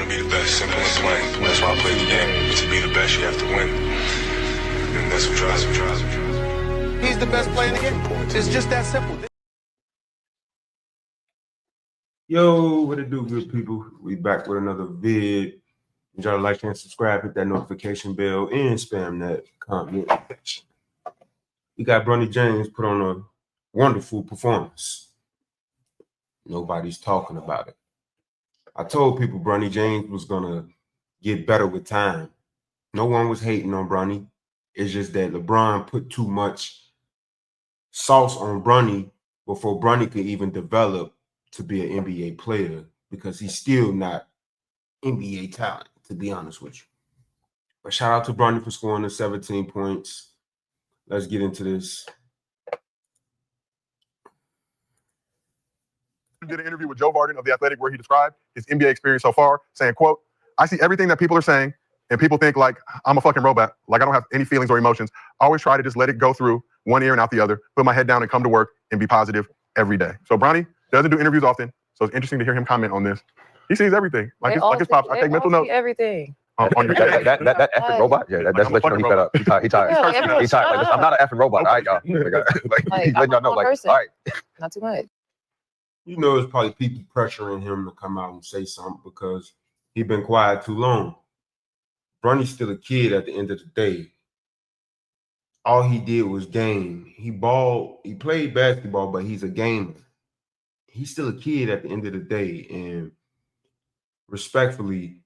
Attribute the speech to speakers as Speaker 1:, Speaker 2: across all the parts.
Speaker 1: be the best. Simple and plain. That's why I play the game. To be the best, you have to win. And that's what drives me.
Speaker 2: He's the best player in the game. It's just that simple.
Speaker 3: Yo, what it do, good people? We back with another vid. Y'all like and subscribe, hit that notification bell, and spam that comment section. We got BRONNY James put on a wonderful performance. Nobody's talking about it. I told people BRONNY James was gonna get better with time. No one was hating on BRONNY. It's just that LeBron put too much sauce on BRONNY before BRONNY could even develop to be an NBA player, because he's still not NBA talent, to be honest with you. But shout out to BRONNY for scoring the 17 points. Let's get into this.
Speaker 4: Did an interview with Joe Varden of The Athletic where he described his NBA experience so far, saying, quote, "I see everything that people are saying, and people think like I'm a fucking robot, like I don't have any feelings or emotions. I always try to just let it go through one ear and out the other, put my head down and come to work and be positive every day." So BRONNY doesn't do interviews often, so it's interesting to hear him comment on this. He sees everything, like his pops. I take mental notes.
Speaker 5: Everything.
Speaker 4: On your
Speaker 6: that effing robot, yeah, that's letting you know he fed up. He tired. He tired. He's tired. Like, I'm not an effing robot. All right, y'all. Like, he's letting y'all know, like, all right.
Speaker 5: Not too much.
Speaker 3: You know, it's probably people pressuring him to come out and say something because he's been quiet too long. BRONNY's still a kid at the end of the day. All he did was game. He played basketball, but he's a gamer. He's still a kid at the end of the day. And respectfully,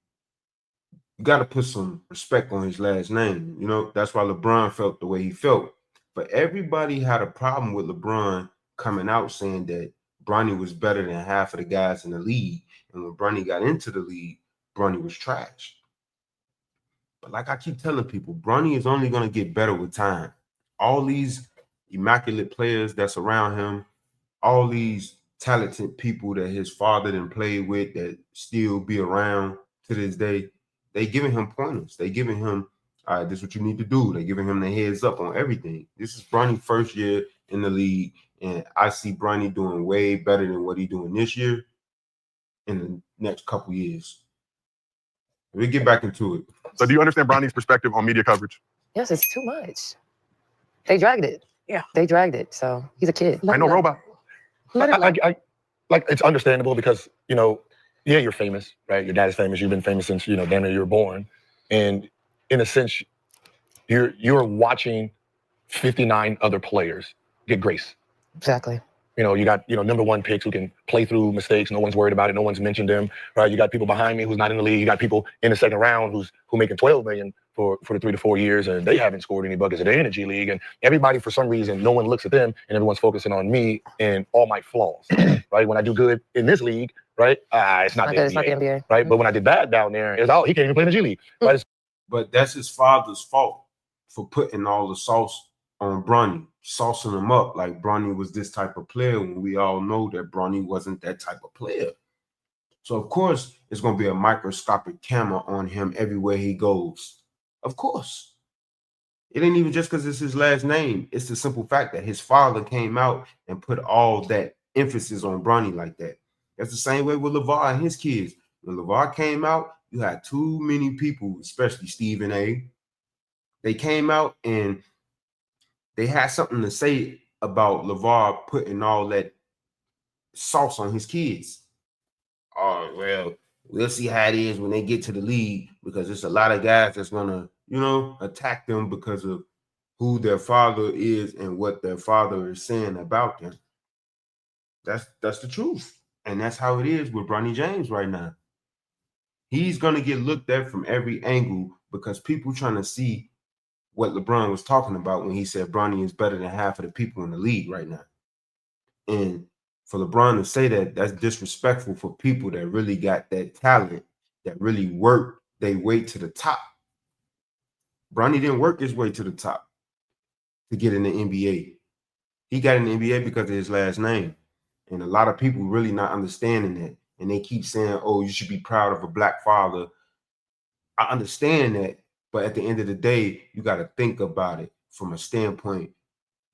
Speaker 3: you got to put some respect on his last name. You know, that's why LeBron felt the way he felt. But everybody had a problem with LeBron coming out saying that BRONNY was better than half of the guys in the league. And when BRONNY got into the league, BRONNY was trash. But like I keep telling people, BRONNY is only going to get better with time. All these immaculate players that's around him, all these talented people that his father didn't play with that still be around to this day, they giving him pointers. They giving him, all right, this is what you need to do. They giving him the heads up on everything. This is BRONNY's first year in the league, and I see BRONNY doing way better than what he's doing this year in the next couple years. We get back into it.
Speaker 4: So do you understand BRONNY's perspective on media coverage?
Speaker 5: Yes, it's too much. They dragged it.
Speaker 7: Yeah.
Speaker 5: They dragged it. So he's a kid.
Speaker 4: I know robot.
Speaker 6: I like, it's understandable because, you know, yeah, you're famous, right? Your dad is famous. You've been famous since, you know, damn near you were born. And in a sense, you're watching 59 other players get grace.
Speaker 5: Exactly.
Speaker 6: You know, you got, you know, number one picks who can play through mistakes. No one's worried about it. No one's mentioned them, right? You got people behind me who's not in the league. You got people in the second round who making $12 million for the 3 to 4 years, and they haven't scored any buckets in the energy league. And everybody, for some reason, no one looks at them, and everyone's focusing on me and all my flaws, right? When I do good in this league, right? It's not the NBA,
Speaker 5: it's not the NBA,
Speaker 6: right? But when I did bad down there, it's he can't even play in the G League, right?
Speaker 3: But that's his father's fault for putting all the sauce on BRONNY, saucing him up like BRONNY was this type of player when we all know that BRONNY wasn't that type of player. So, of course, it's going to be a microscopic camera on him everywhere he goes. Of course. It ain't even just because it's his last name. It's the simple fact that his father came out and put all that emphasis on BRONNY like that. That's the same way with LeVar and his kids. When LeVar came out, you had too many people, especially Stephen A. They came out and they had something to say about LeVar putting all that sauce on his kids. Oh, well, we'll see how it is when they get to the league, because there's a lot of guys that's going to, you know, attack them because of who their father is and what their father is saying about them. That's the truth. And that's how it is with BRONNY James right now. He's going to get looked at from every angle because people trying to see what LeBron was talking about when he said BRONNY is better than half of the people in the league right now. And for LeBron to say that, that's disrespectful for people that really got that talent, that really worked their way to the top. BRONNY didn't work his way to the top to get in the NBA. He got in the NBA because of his last name. And a lot of people really not understanding that. And they keep saying, oh, you should be proud of a black father. I understand that. But at the end of the day, you got to think about it from a standpoint.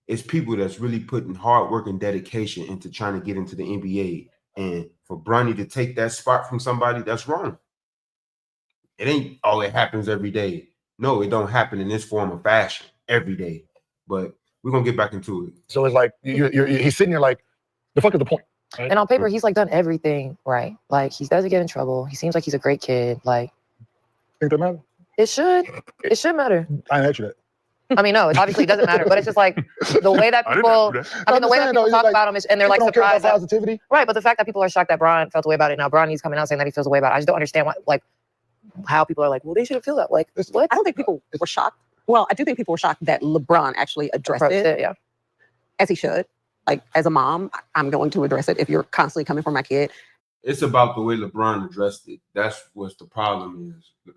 Speaker 3: It's people that's really putting hard work and dedication into trying to get into the NBA. And for BRONNY to take that spot from somebody, that's wrong. It ain't it happens every day. No, it don't happen in this form of fashion every day. But we're gonna get back into it.
Speaker 6: So it's like he's sitting there like, the fuck is the point? Right?
Speaker 5: And on paper, he's like done everything right. Like he doesn't get in trouble. He seems like he's a great kid. Like,
Speaker 6: Think that matter?
Speaker 5: it should matter.
Speaker 6: I didn't ask you that.
Speaker 5: I mean, no, it obviously doesn't matter, but it's just like the way that people, I mean, the way that people talk about him is, and they're like surprised.
Speaker 6: Positivity.
Speaker 5: Right, but the fact that people are shocked that Bron felt the way about it. Now Bronny's coming out saying that he feels the way about it. I just don't understand how people are like, well, they shouldn't feel that. Like, what?
Speaker 7: I don't think people were shocked. Well, I do think people were shocked that LeBron actually addressed it,
Speaker 5: Yeah.
Speaker 7: as he should. Like, as a mom, I'm going to address it if you're constantly coming for my kid.
Speaker 3: It's about the way LeBron addressed it. That's what the problem is.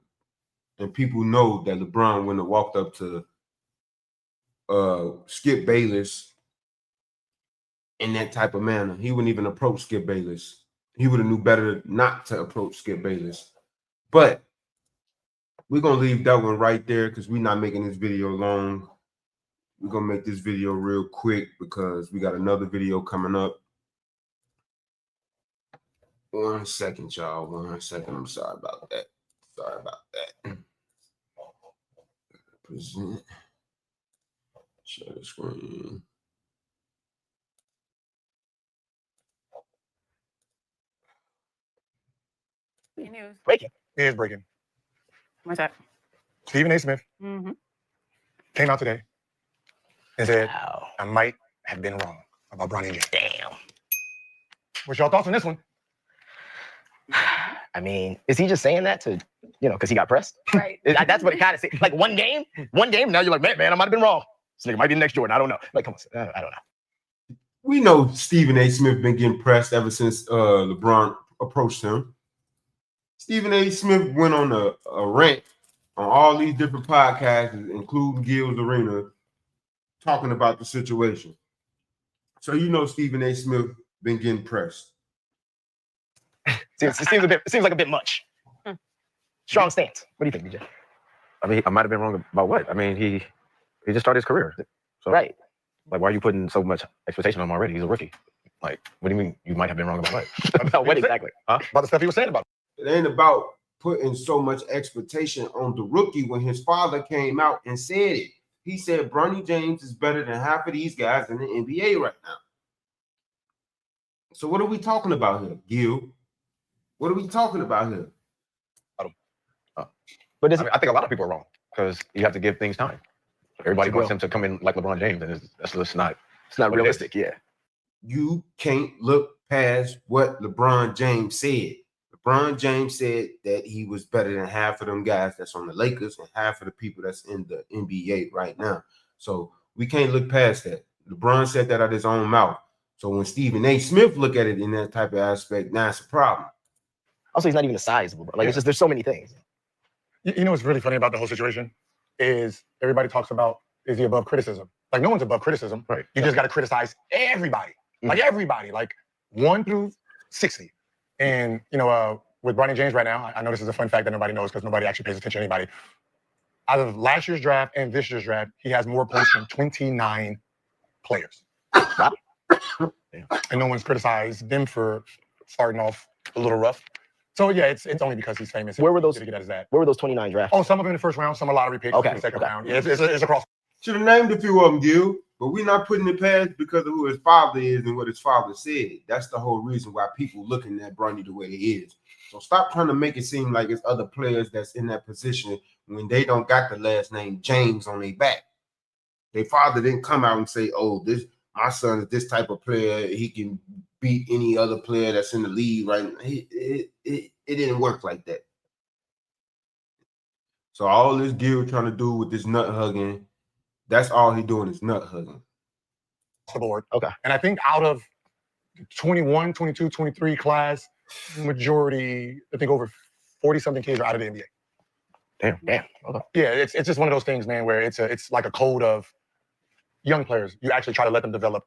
Speaker 3: And people know that LeBron wouldn't have walked up to Skip Bayless in that type of manner. He wouldn't even approach Skip Bayless. He would have knew better not to approach Skip Bayless. But we're gonna leave that one right there because we're not making this video long. We're gonna make this video real quick because we got another video coming up. 1 second, y'all. 1 second. I'm sorry about that. Sorry about that. Present. Share the screen.
Speaker 7: News.
Speaker 6: Breaking. It is breaking.
Speaker 7: What's that?
Speaker 6: Stephen A. Smith
Speaker 7: Mm-hmm.
Speaker 6: came out today and said, I might have been wrong about Bronny James.
Speaker 8: Damn.
Speaker 6: What's your thoughts on this one?
Speaker 8: I mean, is he just saying that to, because he got pressed?
Speaker 7: Right.
Speaker 8: That's what it kind of seems like. One game, now you're like, man, I might have been wrong. This nigga might be the next Jordan. I don't know. Like, come on, I don't know.
Speaker 3: We know Stephen A. Smith been getting pressed ever since LeBron approached him. Stephen A. Smith went on a rant on all these different podcasts, including Gil's Arena, talking about the situation. So Stephen A. Smith been getting pressed.
Speaker 8: It seems like a bit much. Strong stance. What do you think, DJ?
Speaker 9: I mean, I might have been wrong about what? I mean, he just started his career. So,
Speaker 8: Right.
Speaker 9: Like, why are you putting so much expectation on him already? He's a rookie. Like, what do you mean you might have been wrong about what?
Speaker 8: About what exactly?
Speaker 9: Huh?
Speaker 6: About the stuff he was saying about
Speaker 3: It ain't about putting so much expectation on the rookie when his father came out and said it. He said Bronny James is better than half of these guys in the NBA right now. So what are we talking about here, Gil? What are we talking about here?
Speaker 8: But
Speaker 9: I think a lot of people are wrong because you have to give things time. Everybody wants him to come in like LeBron James, and that's just not.
Speaker 8: it's not
Speaker 9: what it is.
Speaker 8: realistic. Yeah.
Speaker 3: You can't look past what LeBron James said. LeBron James said that he was better than half of them guys that's on the Lakers and half of the people that's in the NBA right now. So we can't look past that. LeBron said that out of his own mouth. So when Stephen A. Smith look at it in that type of aspect, now it's a problem.
Speaker 8: Also, he's not even the size of LeBron. Like, it's just, there's so many things.
Speaker 6: You know what's really funny about the whole situation is everybody talks about, is he above criticism? Like, no one's above criticism.
Speaker 9: Right.
Speaker 6: You just got to criticize everybody. Like, everybody. Like, 1 through 60. And, with Bronny James right now, I know this is a fun fact that nobody knows because nobody actually pays attention to anybody. Out of last year's draft and this year's draft, he has more points than 29 players. And no one's criticized them for starting off a little rough. So yeah, it's only because he's famous.
Speaker 8: Where were those?
Speaker 6: To get at his dad.
Speaker 8: Where were those 29 drafts?
Speaker 6: Oh, some of them in the first round, some are lottery picks in the second round. Yeah, it's across.
Speaker 3: Should have named a few of them, Gil, but we're not putting it past because of who his father is and what his father said. That's the whole reason why people looking at Bronny the way he is. So stop trying to make it seem like it's other players that's in that position when they don't got the last name James on their back. Their father didn't come out and say, "Oh, my son is this type of player. He can beat any other player that's in the league." Right? It didn't work like that. So all this Gil trying to do with this nut hugging, that's all he doing is nut hugging.
Speaker 6: The board.
Speaker 8: Okay.
Speaker 6: And I think out of 21, 22, 23 class, majority, I think over 40-something kids are out of the NBA.
Speaker 8: Damn. Okay.
Speaker 6: Yeah, it's just one of those things, man, where it's like a code of young players. You actually try to let them develop.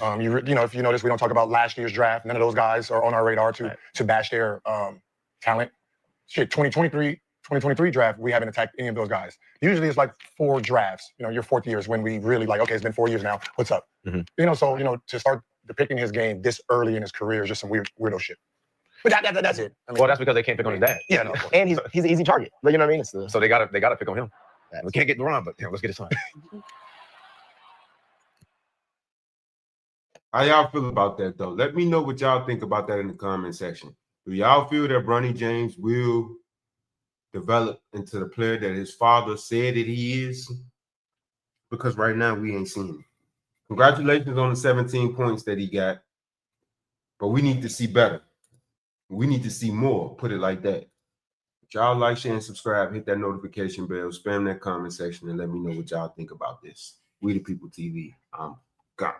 Speaker 6: If you notice, we don't talk about last year's draft. None of those guys are on our radar to bash their talent. Shit, 2023 draft, we haven't attacked any of those guys. Usually it's like 4 drafts. Your 4th year is when we really like, okay, it's been 4 years now. What's up?
Speaker 9: Mm-hmm.
Speaker 6: So to start depicting his game this early in his career is just some weirdo shit.
Speaker 8: But that's it. I mean,
Speaker 9: Well, that's because they can't pick on his dad.
Speaker 8: yeah, no, and he's an easy target. Like, you know what I mean? It's the,
Speaker 9: So they gotta pick on him. We can't get LeBron, but let's get his son.
Speaker 3: How y'all feel about that, though? Let me know what y'all think about that in the comment section. Do y'all feel that Bronny James will develop into the player that his father said that he is? Because right now we ain't seeing it. Congratulations on the 17 points that he got, but we need to see better. We need to see more, put it like that. Y'all like, share, and subscribe. Hit that notification bell. Spam that comment section and let me know what y'all think about this. We the People TV. I'm gone.